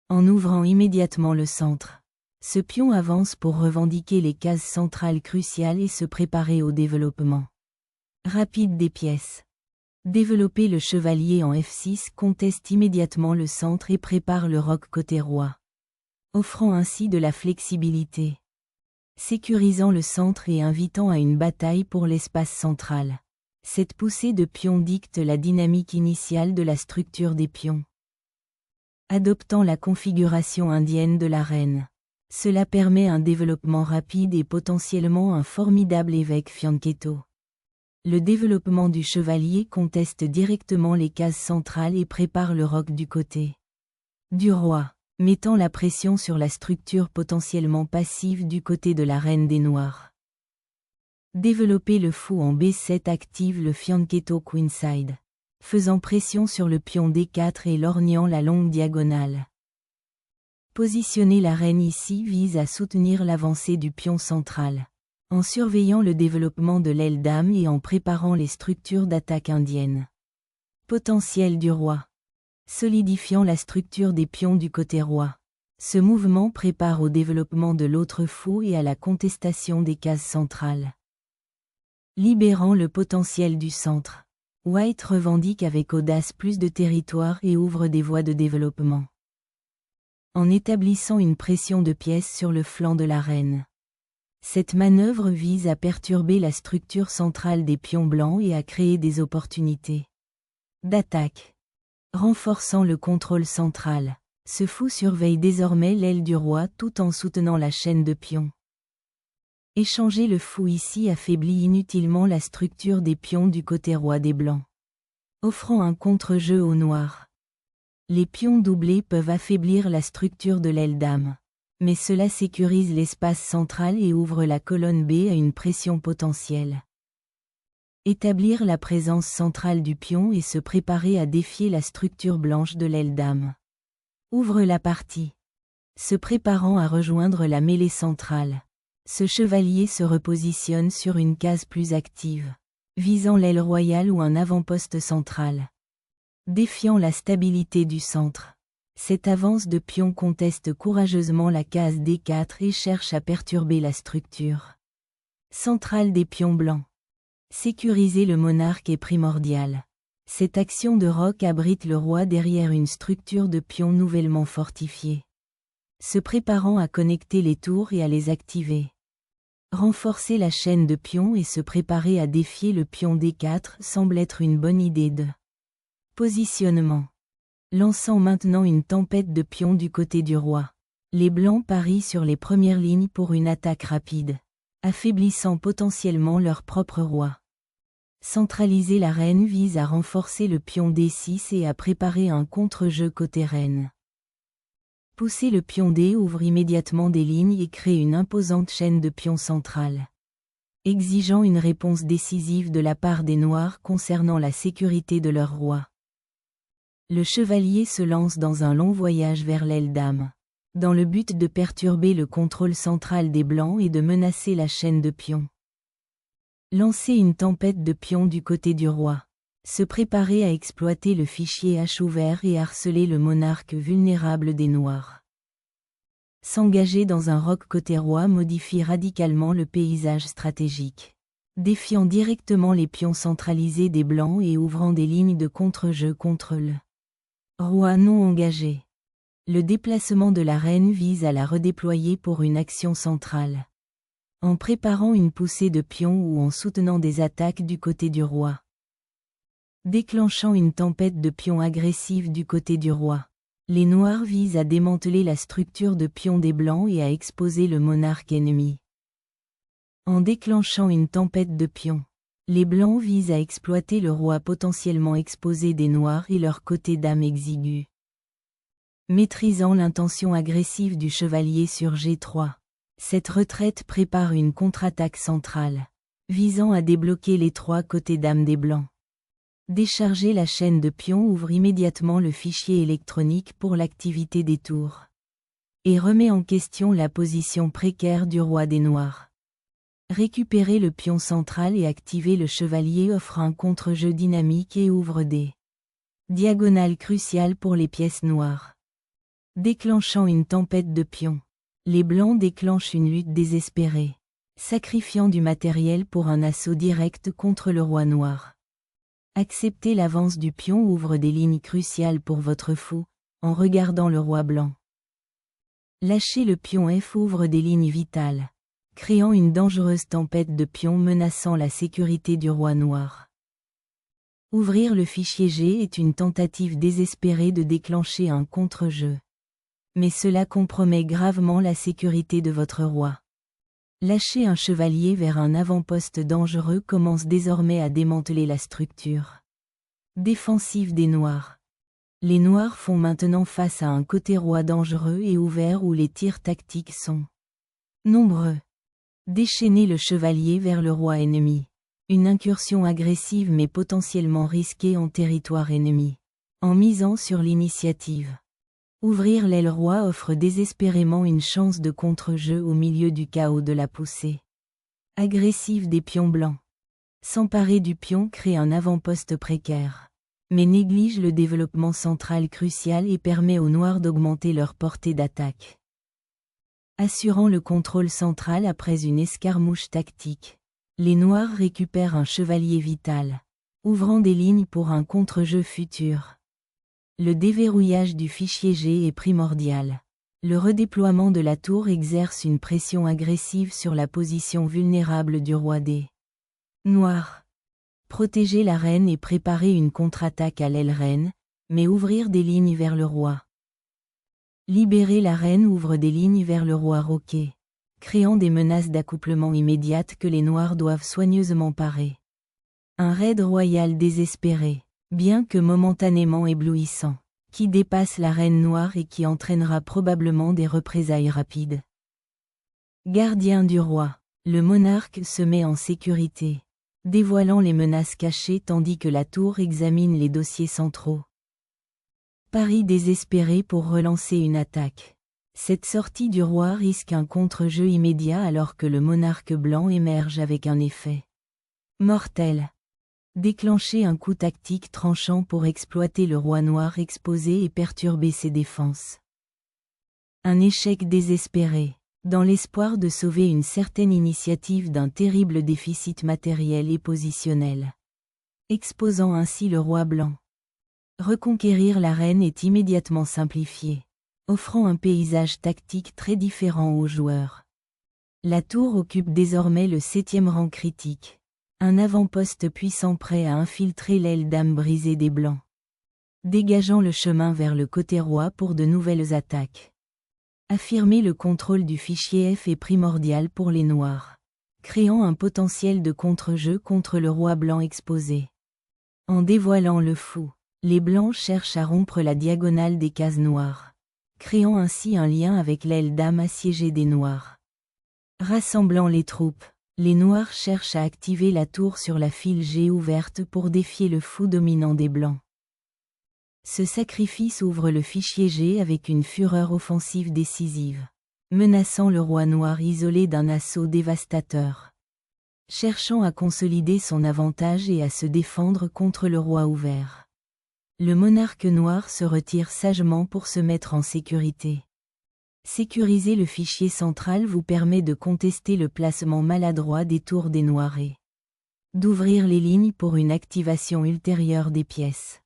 En ouvrant immédiatement le centre, ce pion avance pour revendiquer les cases centrales cruciales et se préparer au développement rapide des pièces. Développer le chevalier en F6 conteste immédiatement le centre et prépare le roc côté roi, offrant ainsi de la flexibilité, sécurisant le centre et invitant à une bataille pour l'espace central. Cette poussée de pions dicte la dynamique initiale de la structure des pions. Adoptant la configuration indienne de la reine, cela permet un développement rapide et potentiellement un formidable évêque fianchetto. Le développement du chevalier conteste directement les cases centrales et prépare le roc du côté du roi, mettant la pression sur la structure potentiellement passive du côté de la reine des Noirs. Développer le fou en B7 active le fianchetto queenside, faisant pression sur le pion D4 et lorgnant la longue diagonale. Positionner la reine ici vise à soutenir l'avancée du pion central, en surveillant le développement de l'aile dame et en préparant les structures d'attaque indienne. Potentiel du roi. Solidifiant la structure des pions du côté roi. Ce mouvement prépare au développement de l'autre fou et à la contestation des cases centrales. Libérant le potentiel du centre. White revendique avec audace plus de territoire et ouvre des voies de développement. En établissant une pression de pièces sur le flanc de la reine. Cette manœuvre vise à perturber la structure centrale des pions blancs et à créer des opportunités d'attaque. Renforçant le contrôle central, ce fou surveille désormais l'aile du roi tout en soutenant la chaîne de pions. Échanger le fou ici affaiblit inutilement la structure des pions du côté roi des blancs, offrant un contre-jeu aux noirs. Les pions doublés peuvent affaiblir la structure de l'aile dame, mais cela sécurise l'espace central et ouvre la colonne B à une pression potentielle. Établir la présence centrale du pion et se préparer à défier la structure blanche de l'aile dame. Ouvre la partie. Se préparant à rejoindre la mêlée centrale. Ce chevalier se repositionne sur une case plus active, visant l'aile royale ou un avant-poste central. Défiant la stabilité du centre. Cette avance de pion conteste courageusement la case D4 et cherche à perturber la structure centrale des pions blancs. Sécuriser le monarque est primordial. Cette action de roc abrite le roi derrière une structure de pions nouvellement fortifiée, se préparant à connecter les tours et à les activer. Renforcer la chaîne de pions et se préparer à défier le pion D4 semble être une bonne idée de positionnement. Lançant maintenant une tempête de pions du côté du roi. Les blancs parient sur les premières lignes pour une attaque rapide, affaiblissant potentiellement leur propre roi. Centraliser la reine vise à renforcer le pion D6 et à préparer un contre-jeu côté reine. Pousser le pion D ouvre immédiatement des lignes et crée une imposante chaîne de pions centrale, exigeant une réponse décisive de la part des Noirs concernant la sécurité de leur roi. Le chevalier se lance dans un long voyage vers l'aile dame, dans le but de perturber le contrôle central des Blancs et de menacer la chaîne de pions. Lancer une tempête de pions du côté du roi. Se préparer à exploiter le fichier H ouvert et harceler le monarque vulnérable des Noirs. S'engager dans un roc côté roi modifie radicalement le paysage stratégique, défiant directement les pions centralisés des Blancs et ouvrant des lignes de contre-jeu contre le roi non engagé. Le déplacement de la reine vise à la redéployer pour une action centrale, en préparant une poussée de pions ou en soutenant des attaques du côté du roi. Déclenchant une tempête de pions agressive du côté du roi. Les Noirs visent à démanteler la structure de pions des Blancs et à exposer le monarque ennemi. En déclenchant une tempête de pions, les Blancs visent à exploiter le roi potentiellement exposé des Noirs et leur côté dame exigu. Maîtrisant l'intention agressive du chevalier sur G3. Cette retraite prépare une contre-attaque centrale, visant à débloquer les trois côtés dames des Blancs. Décharger la chaîne de pions ouvre immédiatement le fichier électronique pour l'activité des tours, et remet en question la position précaire du roi des Noirs. Récupérer le pion central et activer le chevalier offre un contre-jeu dynamique et ouvre des diagonales cruciales pour les pièces noires. Déclenchant une tempête de pions. Les blancs déclenchent une lutte désespérée, sacrifiant du matériel pour un assaut direct contre le roi noir. Accepter l'avance du pion ouvre des lignes cruciales pour votre fou, en regardant le roi blanc. Lâcher le pion F ouvre des lignes vitales, créant une dangereuse tempête de pions menaçant la sécurité du roi noir. Ouvrir le fichier G est une tentative désespérée de déclencher un contre-jeu. Mais cela compromet gravement la sécurité de votre roi. Lâcher un chevalier vers un avant-poste dangereux commence désormais à démanteler la structure défensive des noirs. Les noirs font maintenant face à un côté roi dangereux et ouvert où les tirs tactiques sont nombreux. Déchaîner le chevalier vers le roi ennemi. Une incursion agressive mais potentiellement risquée en territoire ennemi. En misant sur l'initiative. Ouvrir l'aile roi offre désespérément une chance de contre-jeu au milieu du chaos de la poussée agressive des pions blancs. S'emparer du pion crée un avant-poste précaire, mais néglige le développement central crucial et permet aux noirs d'augmenter leur portée d'attaque. Assurant le contrôle central après une escarmouche tactique, les noirs récupèrent un chevalier vital, ouvrant des lignes pour un contre-jeu futur. Le déverrouillage du fichier G est primordial. Le redéploiement de la tour exerce une pression agressive sur la position vulnérable du roi des noirs. Protéger la reine et préparer une contre-attaque à l'aile reine, mais ouvrir des lignes vers le roi. Libérer la reine ouvre des lignes vers le roi roquet, créant des menaces d'accouplement immédiates que les noirs doivent soigneusement parer. Un raid royal désespéré, bien que momentanément éblouissant, qui dépasse la reine noire et qui entraînera probablement des représailles rapides. Gardien du roi, le monarque se met en sécurité, dévoilant les menaces cachées tandis que la tour examine les dossiers centraux. Pari désespéré pour relancer une attaque. Cette sortie du roi risque un contre-jeu immédiat alors que le monarque blanc émerge avec un effet mortel. Déclencher un coup tactique tranchant pour exploiter le roi noir exposé et perturber ses défenses. Un échec désespéré, dans l'espoir de sauver une certaine initiative d'un terrible déficit matériel et positionnel, exposant ainsi le roi blanc. Reconquérir la reine est immédiatement simplifié, offrant un paysage tactique très différent aux joueurs. La tour occupe désormais le 7e rang critique. Un avant-poste puissant prêt à infiltrer l'aile dame brisée des Blancs, dégageant le chemin vers le côté roi pour de nouvelles attaques. Affirmer le contrôle du fichier F est primordial pour les Noirs, créant un potentiel de contre-jeu contre le roi blanc exposé. En dévoilant le fou, les Blancs cherchent à rompre la diagonale des cases noires, créant ainsi un lien avec l'aile dame assiégée des Noirs. Rassemblant les troupes, les Noirs cherchent à activer la tour sur la file G ouverte pour défier le fou dominant des Blancs. Ce sacrifice ouvre le fichier G avec une fureur offensive décisive, menaçant le roi noir isolé d'un assaut dévastateur. Cherchant à consolider son avantage et à se défendre contre le roi ouvert. Le monarque noir se retire sagement pour se mettre en sécurité. Sécuriser le fichier central vous permet de contester le placement maladroit des tours des noirs et d'ouvrir les lignes pour une activation ultérieure des pièces.